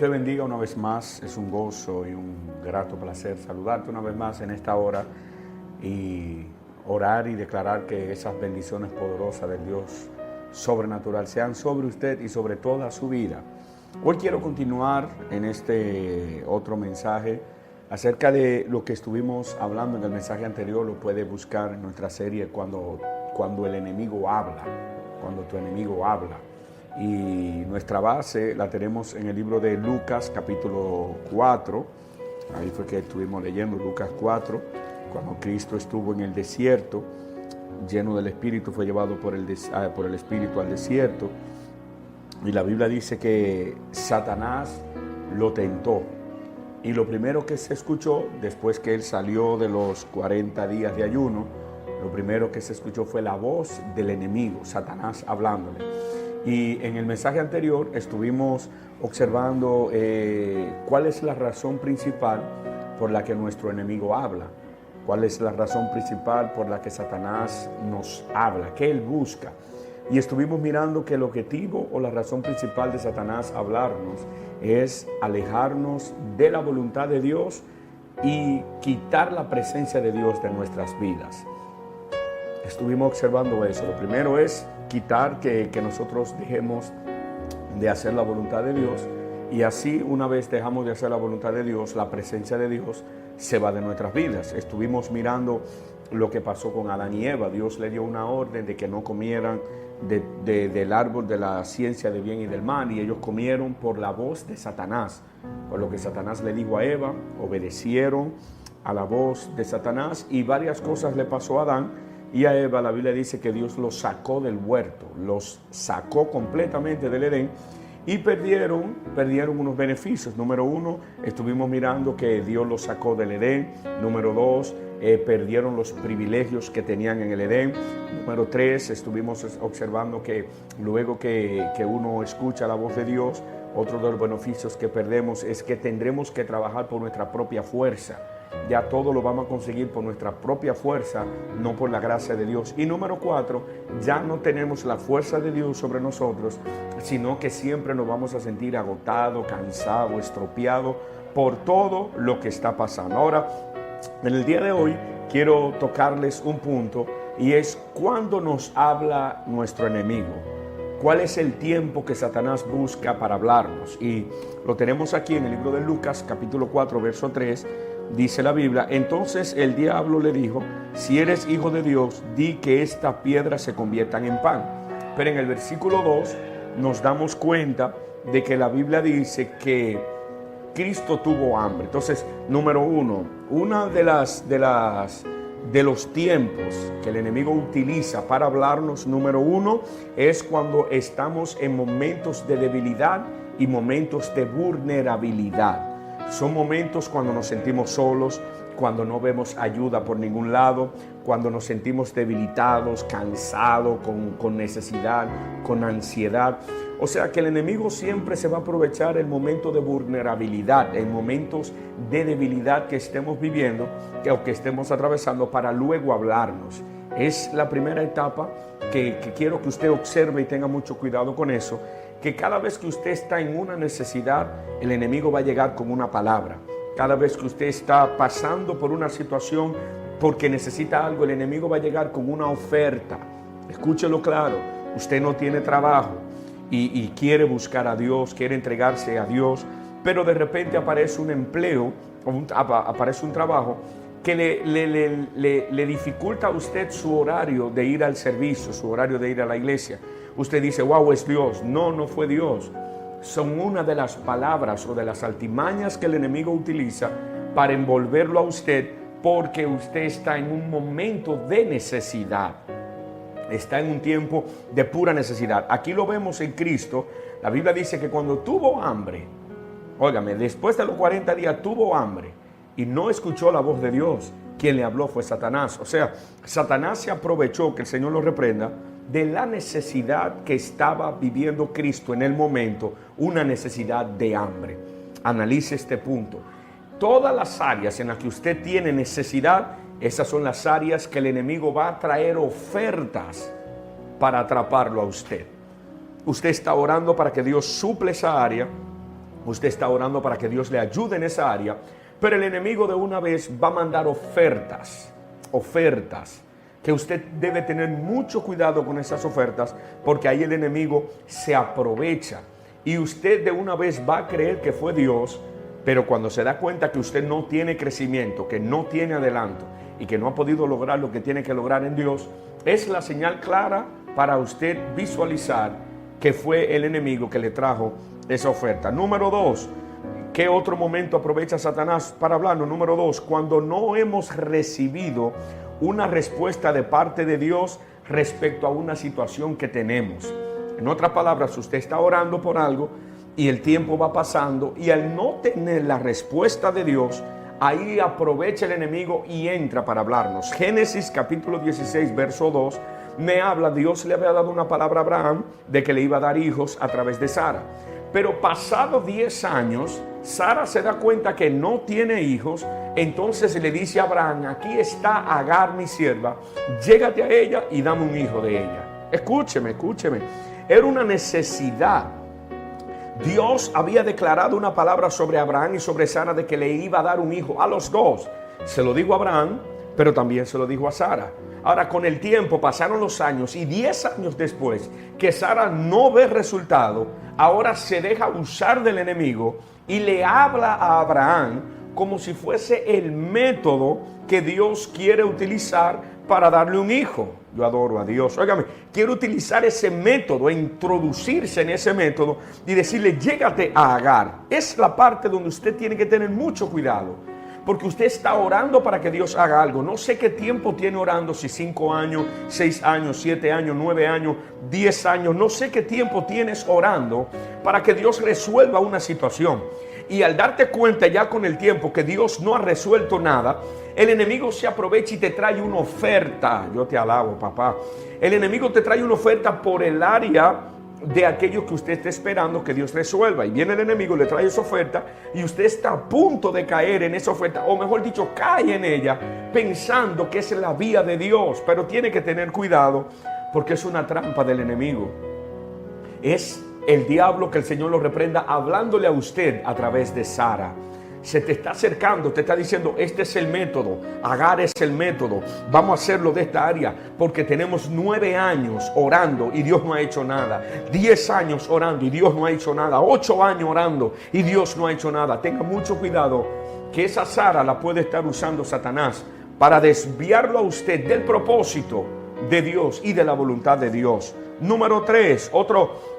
te bendiga una vez más. Es un gozo y un grato placer saludarte una vez más en esta hora y orar y declarar que esas bendiciones poderosas del Dios sobrenatural sean sobre usted y sobre toda su vida. Hoy quiero continuar en este otro mensaje acerca de lo que estuvimos hablando en el mensaje anterior. Lo puede buscar en nuestra serie cuando el enemigo habla, cuando tu enemigo habla. Y nuestra base la tenemos en el libro de Lucas capítulo 4. Ahí fue que estuvimos leyendo Lucas 4, cuando Cristo estuvo en el desierto, lleno del Espíritu, fue llevado por el Espíritu al desierto. Y la Biblia dice que Satanás lo tentó. Y lo primero que se escuchó, después que él salió de los 40 días de ayuno, lo primero que se escuchó fue la voz del enemigo, Satanás hablándole. Y en el mensaje anterior estuvimos observando cuál es la razón principal por la que nuestro enemigo habla, cuál es la razón principal por la que Satanás nos habla, qué él busca. Y estuvimos mirando que el objetivo o la razón principal de Satanás hablarnos es alejarnos de la voluntad de Dios y quitar la presencia de Dios de nuestras vidas. Estuvimos observando eso. Lo primero es quitar que nosotros dejemos de hacer la voluntad de Dios, y así una vez dejamos de hacer la voluntad de Dios, la presencia de Dios se va de nuestras vidas. Estuvimos mirando lo que pasó con Adán y Eva. Dios le dio una orden de que no comieran del árbol de la ciencia de bien y del mal, y ellos comieron por la voz de Satanás. Por lo que Satanás le dijo a Eva, obedecieron a la voz de Satanás, y varias cosas le pasó a Adán y a Eva. La Biblia dice que Dios los sacó del huerto, los sacó completamente del Edén, y perdieron unos beneficios. Número uno, estuvimos mirando que Dios los sacó del Edén. Número dos, perdieron los privilegios que tenían en el Edén. Número tres, estuvimos observando que luego que uno escucha la voz de Dios, otro de los beneficios que perdemos es que tendremos que trabajar por nuestra propia fuerza. Ya todo lo vamos a conseguir por nuestra propia fuerza, no por la gracia de Dios. Y número cuatro, ya no tenemos la fuerza de Dios sobre nosotros, sino que siempre nos vamos a sentir agotados, cansados, estropeados por todo lo que está pasando. Ahora, en el día de hoy quiero tocarles un punto, y es cuando nos habla nuestro enemigo. ¿Cuál es el tiempo que Satanás busca para hablarnos? Y lo tenemos aquí en el libro de Lucas, capítulo 4, verso 3. Dice la Biblia: entonces el diablo le dijo, si eres hijo de Dios, di que estas piedras se conviertan en pan. Pero en el versículo 2 nos damos cuenta de que la Biblia dice que Cristo tuvo hambre. Entonces, número uno, una de los tiempos que el enemigo utiliza para hablarnos, número uno, es cuando estamos en momentos de debilidad y momentos de vulnerabilidad. Son momentos cuando nos sentimos solos, cuando no vemos ayuda por ningún lado, cuando nos sentimos debilitados, cansados, con necesidad, con ansiedad. O sea que el enemigo siempre se va a aprovechar el momento de vulnerabilidad, en momentos de debilidad que estemos viviendo o que estemos atravesando, para luego hablarnos. Es la primera etapa que quiero que usted observe y tenga mucho cuidado con eso, que cada vez que usted está en una necesidad, el enemigo va a llegar con una palabra. Cada vez que usted está pasando por una situación porque necesita algo, el enemigo va a llegar con una oferta. Escúchelo claro, usted no tiene trabajo y quiere buscar a Dios, quiere entregarse a Dios, pero de repente aparece un empleo, aparece un trabajo que le dificulta a usted su horario de ir al servicio, su horario de ir a la iglesia. Usted dice, wow, es Dios. No, no fue Dios. Son una de las palabras o de las artimañas que el enemigo utiliza para envolverlo a usted, porque usted está en un momento de necesidad. Está en un tiempo de pura necesidad. Aquí lo vemos en Cristo. La Biblia dice que cuando tuvo hambre, óigame, después de los 40 días tuvo hambre y no escuchó la voz de Dios. Quien le habló fue Satanás. O sea, Satanás se aprovechó, que el Señor lo reprenda, de la necesidad que estaba viviendo Cristo en el momento, una necesidad de hambre. Analice este punto. Todas las áreas en las que usted tiene necesidad, esas son las áreas que el enemigo va a traer ofertas para atraparlo a usted. Usted está orando para que Dios suple esa área, Usted está orando para que Dios le ayude en esa área, pero el enemigo de una vez va a mandar ofertas, que usted debe tener mucho cuidado con esas ofertas, porque ahí el enemigo se aprovecha y usted de una vez va a creer que fue Dios, pero cuando se da cuenta que usted no tiene crecimiento, que no tiene adelanto y que no ha podido lograr lo que tiene que lograr en Dios, es la señal clara para usted visualizar que fue el enemigo que le trajo esa oferta. Número 2, ¿qué otro momento aprovecha Satanás para hablarnos? Número 2, cuando no hemos recibido una respuesta de parte de Dios respecto a una situación que tenemos. En otras palabras, usted está orando por algo y el tiempo va pasando y al no tener la respuesta de Dios, ahí aprovecha el enemigo y entra para hablarnos. Génesis capítulo 16, verso 2, me habla, Dios le había dado una palabra a Abraham de que le iba a dar hijos a través de Sara. Pero pasados 10 años, Sara se da cuenta que no tiene hijos, entonces le dice a Abraham, aquí está Agar mi sierva, llégate a ella y dame un hijo de ella. Escúcheme, era una necesidad. Dios había declarado una palabra sobre Abraham y sobre Sara de que le iba a dar un hijo a los dos. Se lo dijo a Abraham, pero también se lo dijo a Sara. Ahora, con el tiempo pasaron los años y 10 años después que Sara no ve resultado, ahora se deja usar del enemigo y le habla a Abraham como si fuese el método que Dios quiere utilizar para darle un hijo. Yo adoro a Dios. Óigame, quiero utilizar ese método, introducirse en ese método y decirle, llégate a Agar. Es la parte donde usted tiene que tener mucho cuidado, porque usted está orando para que Dios haga algo. No sé qué tiempo tiene orando, si 5 años, 6 años, 7 años, 9 años, 10 años. No sé qué tiempo tienes orando para que Dios resuelva una situación. Y al darte cuenta ya con el tiempo que Dios no ha resuelto nada, el enemigo se aprovecha y te trae una oferta. Yo te alabo, papá. El enemigo te trae una oferta por el área de aquello que usted está esperando que Dios resuelva. Y viene el enemigo, le trae esa oferta y usted está a punto de caer en esa oferta, o mejor dicho, cae en ella pensando que es la vía de Dios. Pero tiene que tener cuidado porque es una trampa del enemigo. Es el diablo, que el Señor lo reprenda, hablándole a usted a través de Sara. Se te está acercando, te está diciendo, este es el método, Agar es el método, vamos a hacerlo de esta área, porque tenemos 9 años orando y Dios no ha hecho nada, 10 años orando y Dios no ha hecho nada, 8 años orando y Dios no ha hecho nada. Tenga mucho cuidado, que esa Sara la puede estar usando Satanás para desviarlo a usted del propósito de Dios y de la voluntad de Dios. Número 3,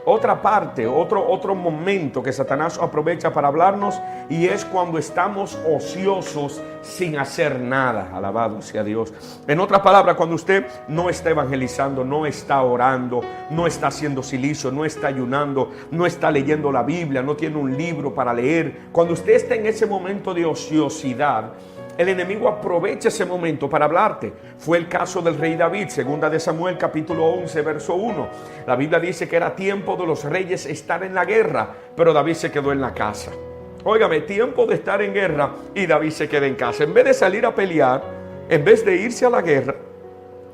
otra parte, otro momento que Satanás aprovecha para hablarnos, y es cuando estamos ociosos sin hacer nada. Alabado sea Dios. En otras palabras, cuando usted no está evangelizando, no está orando, no está haciendo silicio, no está ayunando, no está leyendo la Biblia, no tiene un libro para leer. Cuando usted está en ese momento de ociosidad, el enemigo aprovecha ese momento para hablarte. Fue el caso del rey David, segunda de Samuel capítulo 11 verso 1. La Biblia dice que era tiempo de los reyes estar en la guerra, pero David se quedó en la casa. Óigame, tiempo de estar en guerra y David se queda en casa. En vez de salir a pelear, en vez de irse a la guerra,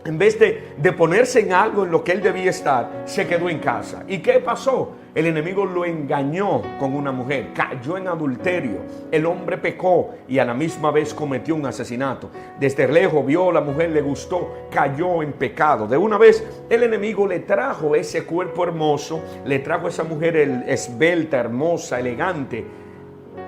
en vez de ponerse en algo en lo que él debía estar, se quedó en casa. ¿Y qué pasó? El enemigo lo engañó con una mujer, cayó en adulterio, el hombre pecó y a la misma vez cometió un asesinato. Desde lejos vio a la mujer, le gustó, cayó en pecado. De una vez el enemigo le trajo ese cuerpo hermoso, le trajo a esa mujer esbelta, hermosa, elegante,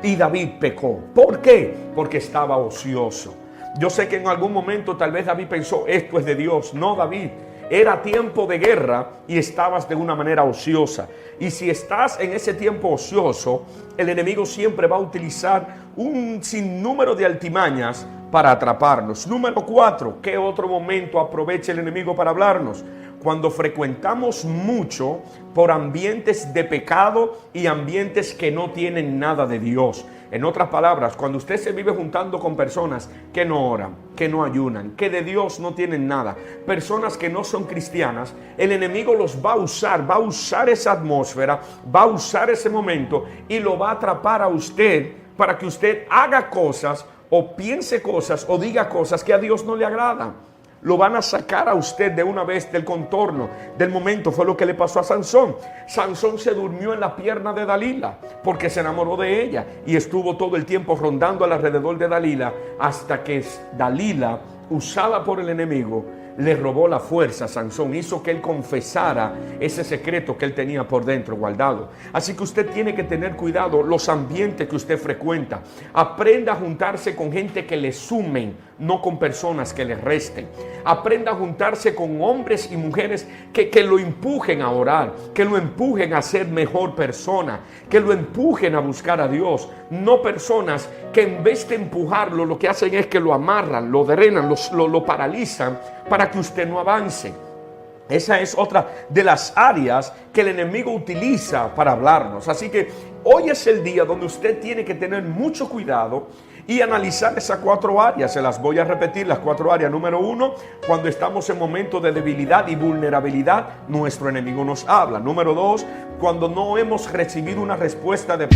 y David pecó. ¿Por qué? Porque estaba ocioso. Yo sé que en algún momento tal vez David pensó, esto es de Dios. No, David, era tiempo de guerra y estabas de una manera ociosa. Y si estás en ese tiempo ocioso, el enemigo siempre va a utilizar un sinnúmero de altimañas para atraparnos. Número 4, ¿qué otro momento aprovecha el enemigo para hablarnos? Cuando frecuentamos mucho por ambientes de pecado y ambientes que no tienen nada de Dios. En otras palabras, cuando usted se vive juntando con personas que no oran, que no ayunan, que de Dios no tienen nada, personas que no son cristianas, el enemigo los va a usar esa atmósfera, va a usar ese momento y lo va a atrapar a usted para que usted haga cosas o piense cosas o diga cosas que a Dios no le agradan. lo van a sacar a usted de una vez del contorno, del momento. Fue lo que le pasó a Sansón. Sansón se durmió en la pierna de Dalila porque se enamoró de ella y estuvo todo el tiempo rondando alrededor de Dalila hasta que Dalila, usada por el enemigo, le robó la fuerza a Sansón, hizo que él confesara ese secreto que él tenía por dentro guardado. Así que usted tiene que tener cuidado los ambientes que usted frecuenta. Aprenda a juntarse con gente que le sumen, no con personas que le resten. Aprenda a juntarse con hombres y mujeres que lo empujen a orar, que lo empujen a ser mejor persona, que lo empujen a buscar a Dios. No personas que en vez de empujarlo, lo que hacen es que lo amarran, lo drenan, lo paralizan para que usted no avance. Esa es otra de las áreas que el enemigo utiliza para hablarnos. Así que hoy es el día donde usted tiene que tener mucho cuidado y analizar esas 4 áreas. Se las voy a repetir, las 4 áreas. Número 1, cuando estamos en momentos de debilidad y vulnerabilidad, nuestro enemigo nos habla. Número 2, cuando no hemos recibido una respuesta de...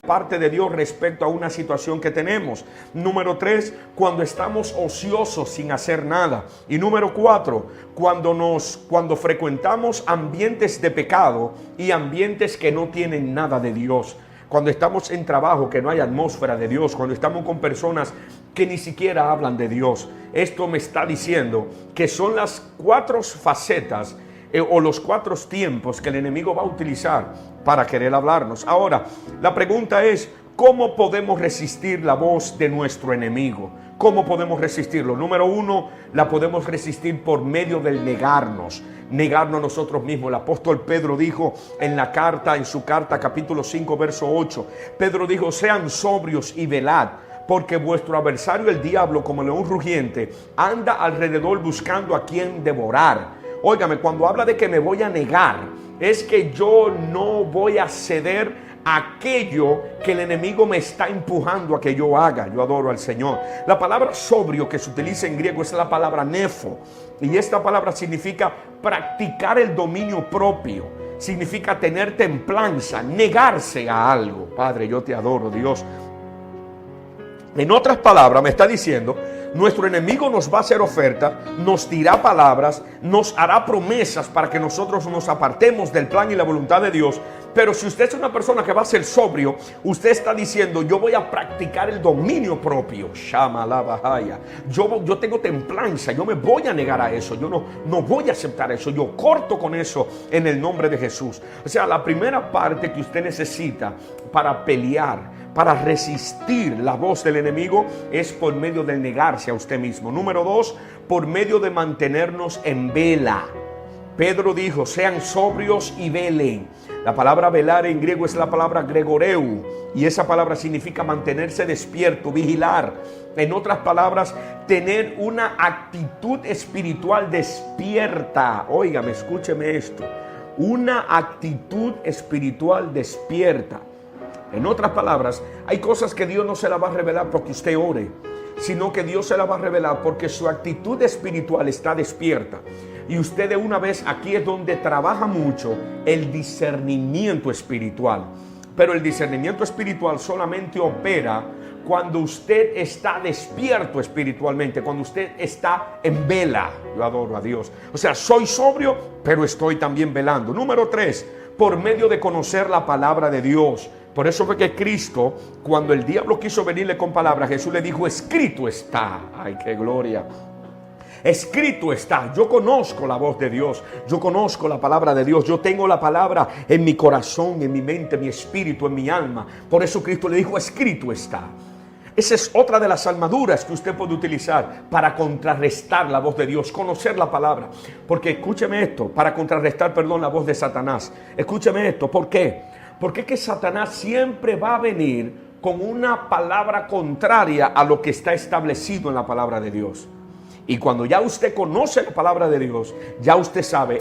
parte de Dios respecto a una situación que tenemos. Número 3, cuando estamos ociosos sin hacer nada. Y número 4, cuando frecuentamos ambientes de pecado y ambientes que no tienen nada de Dios. Cuando estamos en trabajo que no hay atmósfera de Dios, cuando estamos con personas que ni siquiera hablan de Dios. Esto me está diciendo que son las 4 facetas o los 4 tiempos que el enemigo va a utilizar para querer hablarnos. Ahora, la pregunta es, ¿cómo podemos resistir la voz de nuestro enemigo? ¿Cómo podemos resistirlo? Número 1, la podemos resistir por medio del negarnos a nosotros mismos. El apóstol Pedro dijo en su carta capítulo 5 verso 8, Pedro dijo, sean sobrios y velad, porque vuestro adversario el diablo, como león rugiente, anda alrededor buscando a quien devorar. Óigame, cuando habla de que me voy a negar, es que yo no voy a ceder a aquello que el enemigo me está empujando a que yo haga. Yo adoro al Señor. La palabra sobrio que se utiliza en griego es la palabra nefo. Y esta palabra significa practicar el dominio propio. Significa tener templanza, negarse a algo. Padre, yo te adoro, Dios. En otras palabras, me está diciendo, nuestro enemigo nos va a hacer oferta, nos dirá palabras, nos hará promesas para que nosotros nos apartemos del plan y la voluntad de Dios. Pero si usted es una persona que va a ser sobrio, usted está diciendo, yo voy a practicar el dominio propio. Shama la bahaya. Yo tengo templanza, yo me voy a negar a eso, yo no voy a aceptar eso, yo corto con eso en el nombre de Jesús. O sea, la primera parte que usted necesita para pelear, para resistir la voz del enemigo, es por medio de negarse a usted mismo. Número 2, por medio de mantenernos en vela. Pedro dijo, sean sobrios y velen. La palabra velar en griego es la palabra gregoreu, y esa palabra significa mantenerse despierto, vigilar. En otras palabras, tener una actitud espiritual despierta. Óigame, escúcheme esto. Una actitud espiritual despierta. En otras palabras, hay cosas que Dios no se las va a revelar porque usted ore, sino que Dios se las va a revelar porque su actitud espiritual está despierta. Y usted de una vez, aquí es donde trabaja mucho el discernimiento espiritual. Pero el discernimiento espiritual solamente opera cuando usted está despierto espiritualmente, cuando usted está en vela. Yo adoro a Dios. O sea, soy sobrio, pero estoy también velando. Número 3, por medio de conocer la palabra de Dios. Por eso fue que Cristo, cuando el diablo quiso venirle con palabras, Jesús le dijo, escrito está. Ay, qué gloria. Escrito está. Yo conozco la voz de Dios, yo conozco la palabra de Dios, yo tengo la palabra en mi corazón, en mi mente, en mi espíritu, en mi alma. Por eso Cristo le dijo, escrito está. Esa es otra de las armaduras que usted puede utilizar para contrarrestar la voz de Dios, conocer la palabra. Porque escúcheme esto, para contrarrestar, la voz de Satanás. Escúcheme esto, ¿por qué? Porque es que Satanás siempre va a venir con una palabra contraria a lo que está establecido en la palabra de Dios. Y cuando ya usted conoce la palabra de Dios, ya usted sabe.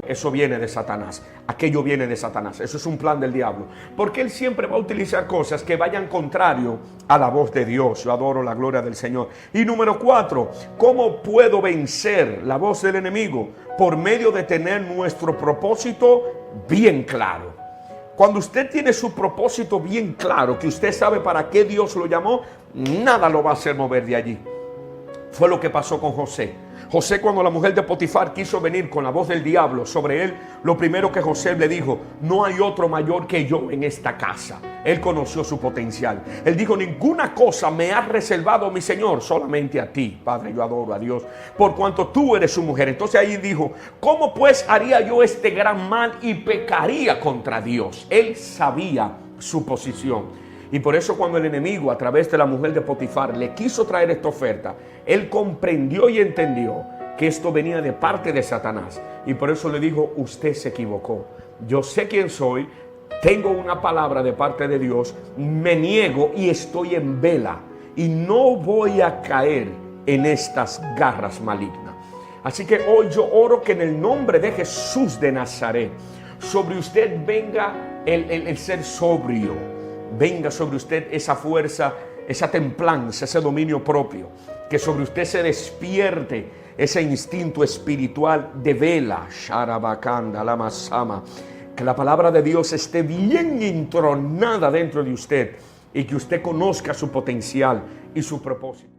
Eso viene de Satanás, aquello viene de Satanás, eso es un plan del diablo, porque él siempre va a utilizar cosas que vayan contrario a la voz de Dios. Yo adoro la gloria del Señor. Y número 4, ¿cómo puedo vencer la voz del enemigo? Por medio de tener nuestro propósito bien claro. Cuando usted tiene su propósito bien claro, que usted sabe para qué Dios lo llamó, nada lo va a hacer mover de allí. Fue lo que pasó con José. José, cuando la mujer de Potifar quiso venir con la voz del diablo sobre él, lo primero que José le dijo: no hay otro mayor que yo en esta casa. Él conoció su potencial. Él dijo: ninguna cosa me ha reservado mi Señor, solamente a ti, Padre. Yo adoro a Dios, por cuanto tú eres su mujer. Entonces ahí dijo: ¿cómo pues haría yo este gran mal y pecaría contra Dios? Él sabía su posición. Y por eso cuando el enemigo, a través de la mujer de Potifar, le quiso traer esta oferta, él comprendió y entendió que esto venía de parte de Satanás. Y por eso le dijo: usted se equivocó. Yo sé quién soy, tengo una palabra de parte de Dios, me niego y estoy en vela. Y no voy a caer en estas garras malignas. Así que hoy yo oro que en el nombre de Jesús de Nazaret, sobre usted venga el ser sobrio. Venga sobre usted esa fuerza, esa templanza, ese dominio propio. Que sobre usted se despierte ese instinto espiritual de vela. Sharabakanda, Lamasama. Que la palabra de Dios esté bien entronada dentro de usted y que usted conozca su potencial y su propósito.